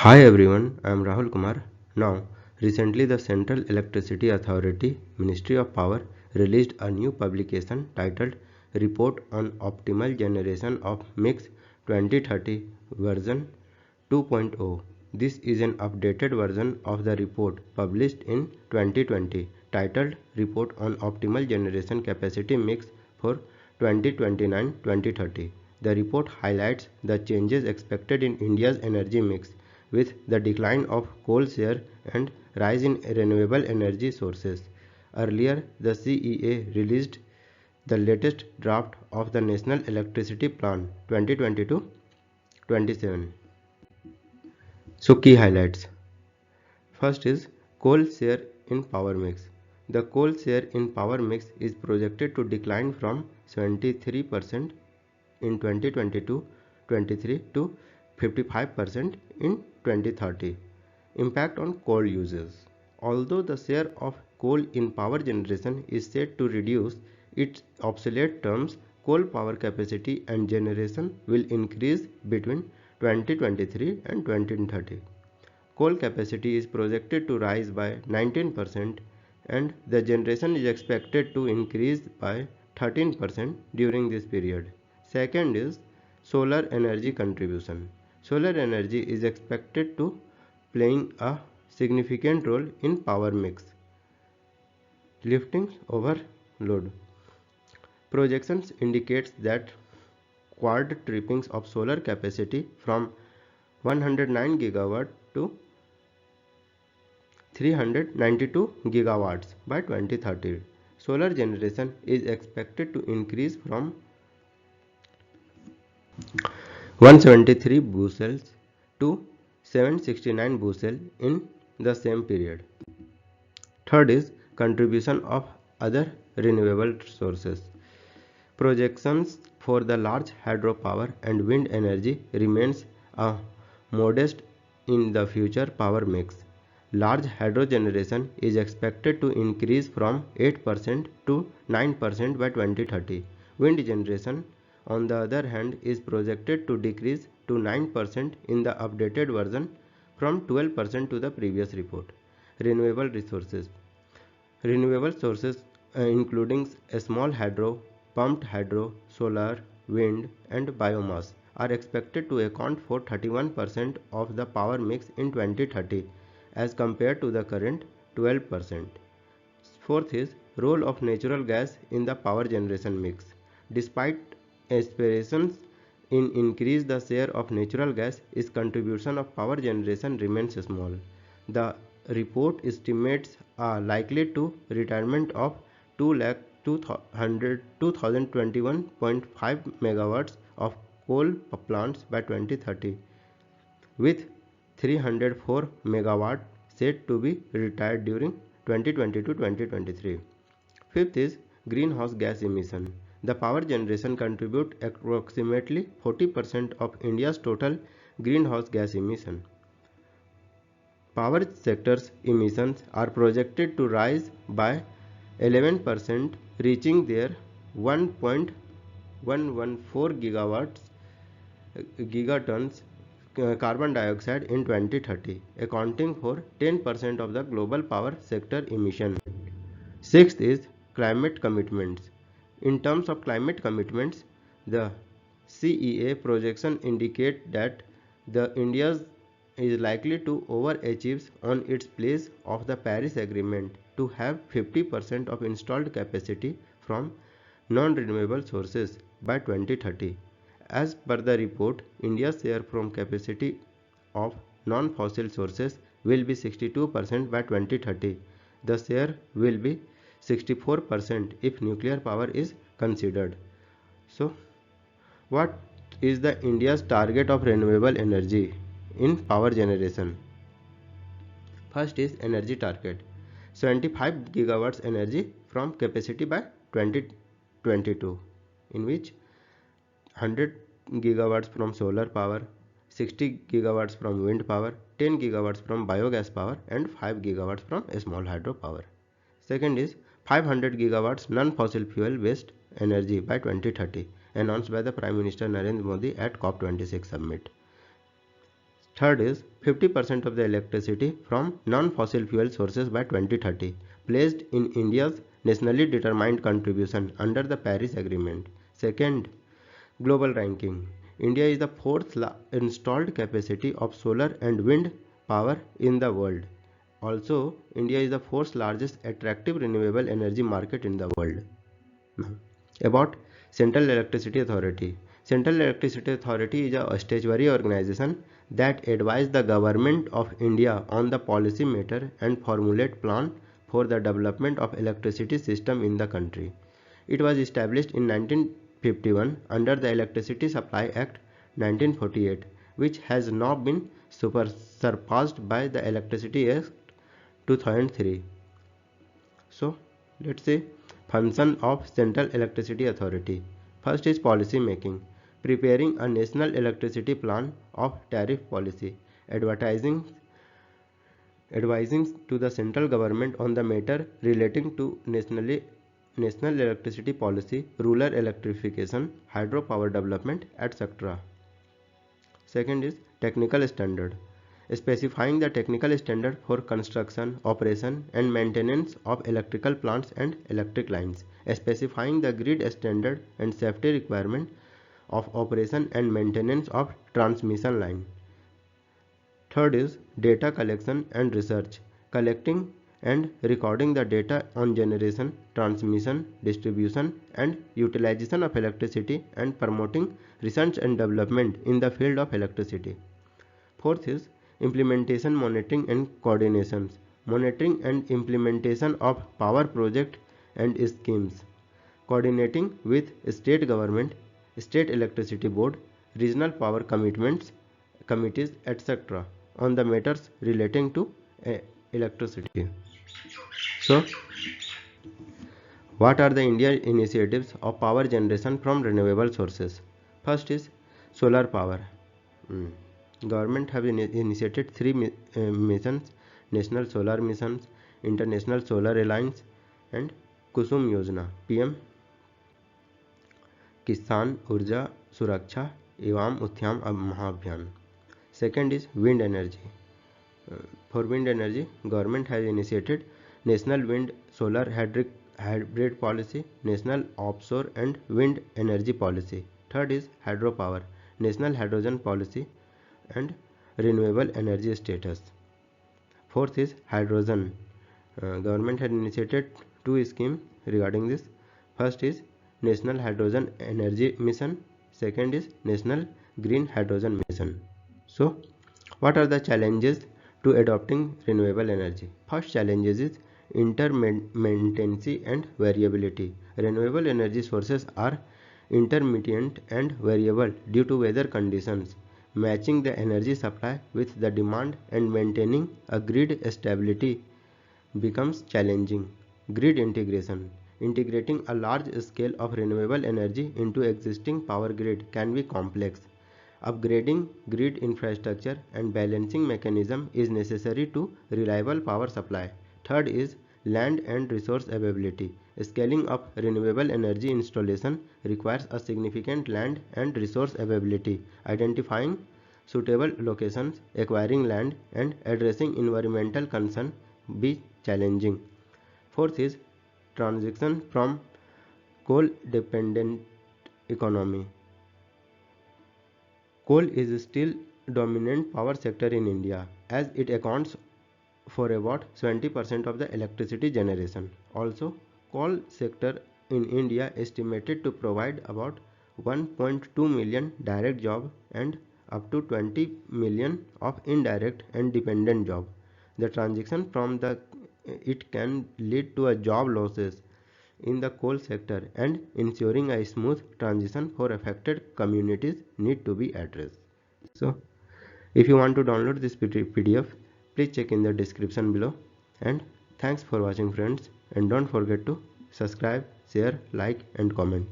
Hi everyone, I am Rahul Kumar. Now, recently the Central Electricity Authority, Ministry of Power, released a new publication titled Report on Optimal Generation of Mix 2030 version 2.0. This is an updated version of the report published in 2020 titled Report on Optimal Generation Capacity Mix for 2029-2030. The report highlights the changes expected in India's energy mix with the decline of coal share and rise in renewable energy sources. Earlier, the CEA released the latest draft of the National Electricity Plan 2022-27. So, key highlights. First is coal share in power mix. The coal share in power mix is projected to decline from 73% in 2022-23 to 55% in 2030. Impact on coal users. Although the share of coal in power generation is set to reduce its obsolete terms, coal power capacity and generation will increase between 2023 and 2030. Coal capacity is projected to rise by 19% and the generation is expected to increase by 13% during this period. Second is solar energy contribution. Solar energy is expected to playing a significant role in power mix, lifting overload. Projections indicates that quad trippings of solar capacity from 109 gigawatt to 392 gigawatts by 2030. Solar generation is expected to increase from 173 bushels to 769 bushels in the same period. Third is contribution of other renewable sources. Projections for the large hydropower and wind energy remains modest in the future power mix. Large hydro generation is expected to increase from 8% to 9% by 2030. Wind generation, on the other hand, is projected to decrease to 9% in the updated version from 12% to the previous report. Renewable resources. Renewable sources including small hydro, pumped hydro, solar, wind and biomass are expected to account for 31% of the power mix in 2030 as compared to the current 12%. Fourth is role of natural gas in the power generation mix. Despite aspirations in increase the share of natural gas, its contribution of power generation remains small. The report estimates a likely to retirement of 2,221.5 megawatts of coal plants by 2030, with 304 megawatt set to be retired during 2020 to 2023. Fifth is greenhouse gas emission. The power generation contribute approximately 40% of India's total greenhouse gas emission. Power sector's emissions are projected to rise by 11%, reaching their 1.114 gigatons carbon dioxide in 2030, accounting for 10% of the global power sector emission. Sixth is climate commitments. In terms of climate commitments, the CEA projection indicate that the India is likely to overachieve on its pledge of the Paris Agreement to have 50% of installed capacity from non-renewable sources by 2030. As per the report, India's share from capacity of non-fossil sources will be 62% by 2030. The share will be 64% if nuclear power is considered. So, what is the India's target of renewable energy in power generation? First is energy target. 75 gigawatts energy from capacity by 2022, in which 100 gigawatts from solar power, 60 gigawatts from wind power, 10 gigawatts from biogas power and 5 gigawatts from small hydro power. Second is 500 gigawatts non-fossil fuel based energy by 2030, announced by the Prime Minister Narendra Modi at COP26 summit. Third is 50% of the electricity from non-fossil fuel sources by 2030, placed in India's nationally determined contribution under the Paris Agreement. Second, global ranking. India is the fourth installed capacity of solar and wind power in the world. Also, India is the fourth largest attractive renewable energy market in the world. About Central Electricity Authority. Central Electricity Authority is a statutory organization that advises the government of India on the policy matter and formulate plan for the development of electricity system in the country. It was established in 1951 under the Electricity Supply Act 1948, which has now been surpassed by the Electricity Act 2003. So let's see function of Central Electricity Authority. First is policy making, preparing a national electricity plan of tariff policy, advising to the central government on the matter relating to national electricity policy, rural electrification, hydropower development, etc. Second is technical standard, specifying the technical standard for construction, operation and maintenance of electrical plants and electric lines, specifying the grid standard and safety requirement of operation and maintenance of transmission line. Third is data collection and research, collecting and recording the data on generation, transmission, distribution and utilization of electricity and promoting research and development in the field of electricity. Fourth is implementation, monitoring and coordinations, monitoring and implementation of power project and schemes, coordinating with state government, state electricity board, regional power committees, etc. on the matters relating to electricity. So, what are the Indian initiatives of power generation from renewable sources? First is solar power. Government have initiated three missions: National Solar Missions, International Solar Alliance and Kusum Yojana, PM Kisan Urja Suraksha Evam Uthyam Mahabhiyan. Second is wind energy. For wind energy, government has initiated National Wind Solar Hybrid Policy, National Offshore and Wind Energy Policy. Third is hydropower, National Hydrogen Policy and renewable energy status. Fourth is hydrogen. Government had initiated two schemes regarding this. First is National Hydrogen Energy Mission. Second is National Green Hydrogen Mission. So, what are the challenges to adopting renewable energy? First challenges is intermittency and variability. Renewable energy sources are intermittent and variable due to weather conditions. Matching the energy supply with the demand and maintaining a grid stability becomes challenging. Grid integration. Integrating a large scale of renewable energy into existing power grid can be complex. Upgrading grid infrastructure and balancing mechanism is necessary to reliable power supply. Third is land and resource availability. Scaling up renewable energy installation requires a significant land and resource availability. Identifying suitable locations, acquiring land and addressing environmental concerns be challenging. Fourth is transition from coal dependent economy. Coal is still dominant power sector in India as it accounts for about 70% of the electricity generation. Also, coal sector in India estimated to provide about 1.2 million direct jobs and up to 20 million of indirect and dependent jobs. The transition from it can lead to a job losses in the coal sector, and ensuring a smooth transition for affected communities need to be addressed. So, if you want to download this PDF, please check in the description below. And thanks for watching friends, and don't forget to subscribe, share, like and comment.